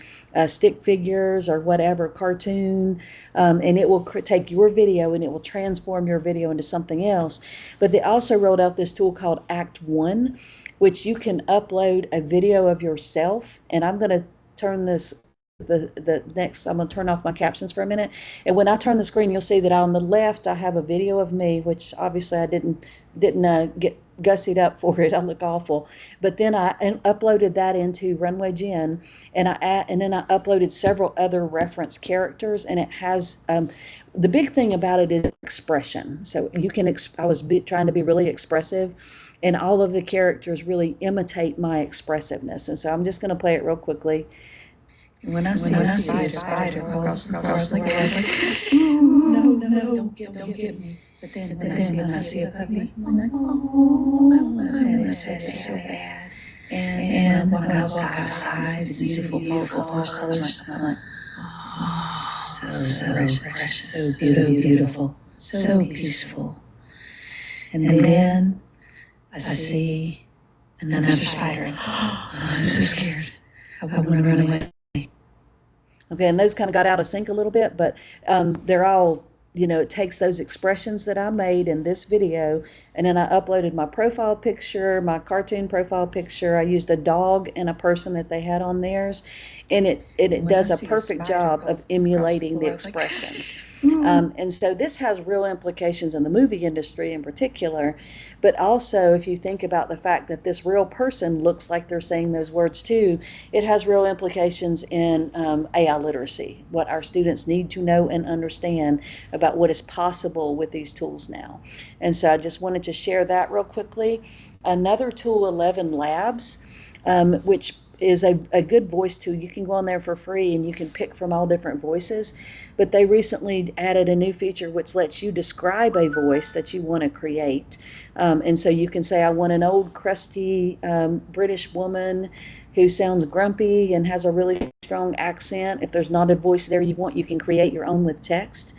stick figures or whatever, cartoon, and it will take your video and it will transform your video into something else. But they also rolled out this tool called Act 1, which you can upload a video of yourself. And I'm going to turn this I'm going to turn off my captions for a minute. And when I turn the screen, you'll see that on the left, I have a video of me, which obviously I didn't get gussied up for it. I look awful. But then I uploaded that into Runway Gen, and then I uploaded several other reference characters, and it has the big thing about it is expression. So you can I was trying to be really expressive, and all of the characters really imitate my expressiveness. And so I'm just going to play it real quickly. When I see a spider across the world, like, ooh, no, don't get me. But then when I see a puppy, I'm like, oh, and it's so bad. And when I walk outside, it's beautiful fall colors. I'm like, oh, so precious, so beautiful, so peaceful. And then I see another spider, and I'm so scared. I want to run away. Okay, and those kind of got out of sync a little bit, but they're all it takes those expressions that I made in this video, and then I uploaded my profile picture, my cartoon profile picture. I used a dog and a person that they had on theirs, and it does a perfect job of emulating the expressions. And so this has real implications in the movie industry in particular, but also if you think about the fact that this real person looks like they're saying those words too, it has real implications in AI literacy, what our students need to know and understand about what is possible with these tools now. And so I just wanted to share that real quickly. Another tool, 11 Labs, which is a good voice tool. You can go on there for free and you can pick from all different voices, but they recently added a new feature which lets you describe a voice that you want to create. And so you can say, I want an old crusty British woman who sounds grumpy and has a really strong accent. If there's not a voice there you want, you can create your own with text.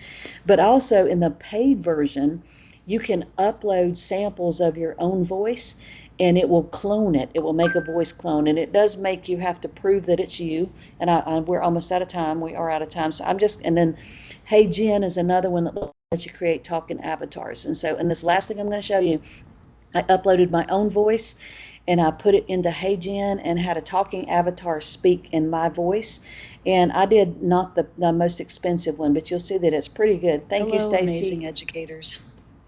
But also in the paid version, you can upload samples of your own voice and it will clone it. It will make a voice clone, and it does make you have to prove that it's you. And we're almost out of time. We are out of time. So and then Hey Jen is another one that lets you create talking avatars. And so, and this last thing I'm going to show you, I uploaded my own voice and I put it into Hey Jen and had a talking avatar speak in my voice. And I did not the most expensive one, but you'll see that it's pretty good. Thank you, Stacy. Amazing educators.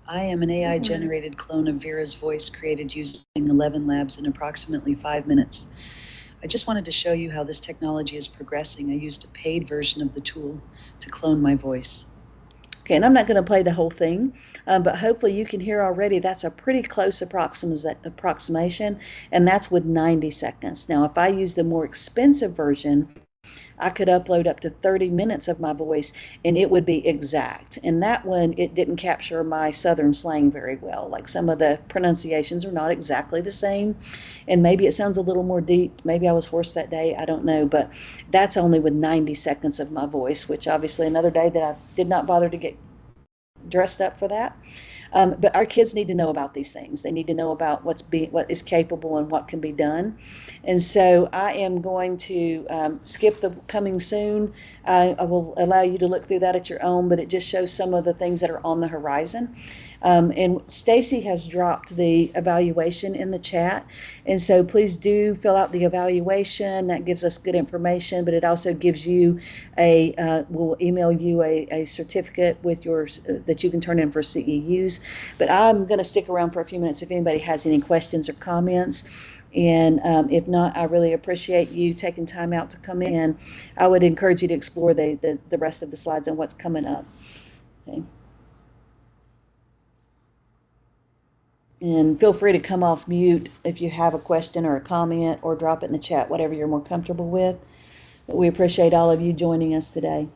I am an AI-generated clone of Vera's voice created using 11 Labs in approximately 5 minutes. I just wanted to show you how this technology is progressing. I used a paid version of the tool to clone my voice. Okay, and I'm not going to play the whole thing, but hopefully you can hear already that's a pretty close approximation, and that's with 90 seconds. Now, if I use the more expensive version, I could upload up to 30 minutes of my voice and it would be exact. And that one, it didn't capture my Southern slang very well. Like some of the pronunciations are not exactly the same. And maybe it sounds a little more deep. Maybe I was hoarse that day. I don't know. But that's only with 90 seconds of my voice, which obviously another day that I did not bother to get dressed up for that. But our kids need to know about these things. They need to know about what is capable and what can be done. And so I am going to skip the coming soon. I will allow you to look through that at your own, but it just shows some of the things that are on the horizon. And Stacy has dropped the evaluation in the chat. And so please do fill out the evaluation. That gives us good information, but it also gives you we'll email you a certificate with that you can turn in for CEUs. But I'm going to stick around for a few minutes if anybody has any questions or comments. And if not, I really appreciate you taking time out to come in. I would encourage you to explore the rest of the slides and what's coming up. Okay. And feel free to come off mute if you have a question or a comment, or drop it in the chat, whatever you're more comfortable with. But we appreciate all of you joining us today.